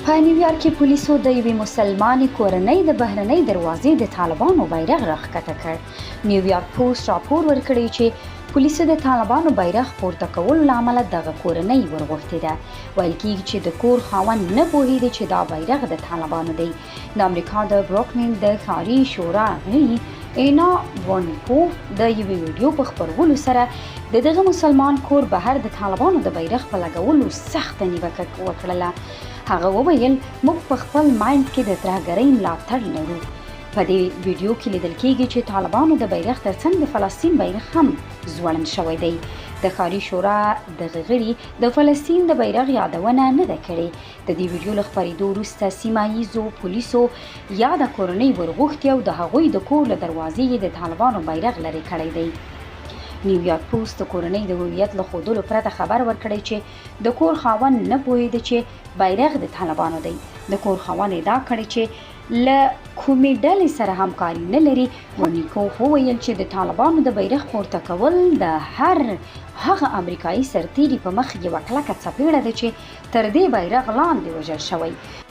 په نیویارک کې پولیسو د یوې مسلماني کورنۍ د بهرنۍ دروازې د طالبانو بیرغ راښکته کړ. نیویارک پوسټ راپور ورکړی چې پولیسو د طالبانو بیرغ پورته کولو له امله دغه کورنۍ ورغوښتې ده. ویل کېږي چې د کور خاوند نه پوهېده چې دا بیرغ د طالبانو دی. د امریکا د بروکلین د ښاري شورا غړي آنها د یوې ویډیو په خپرولو سره د دغه مسلمان کور بهر د طالبانو د بیرغ په لګولو سخته نیوکه وکړله. هغه وویل موږ په خپل مایند کې د ترهګرۍ ملاتړ لرو. په دې ویډیو کې لیدل کېږي چې طالبانو د بیرغ ترڅنګ د فلسطین بیرغ هم ځوړند شوی دی. د ښاري شورا دغه غړي د فلسطین د بیرغ یادونه نه ده کړې. د دې ویډیو له خپرېدو وروسته سیمه ییزو پولیسو یاده کورنۍ ورغوښتې او د هغوی د کور له دروازې د طالبانو بیرغ لرې کړی دی. نیویارک پوسټ د کورنۍ د هویت له ښودلو پرته خبر ورکړی چې د کور خاوند نه پوهېده چې بیرغ د طالبانو دی. د کور خاوند ادعا کړې چې له کومې ډلې سره همکاري نه لري. ونیکوف وویل چې د طالبانو د بیرغ پورته کول د هر هغه امریکایي سرتیري په مخ یوه کلکه څپېړه ده چې تر دې بیرغ لاندې وژل شوی.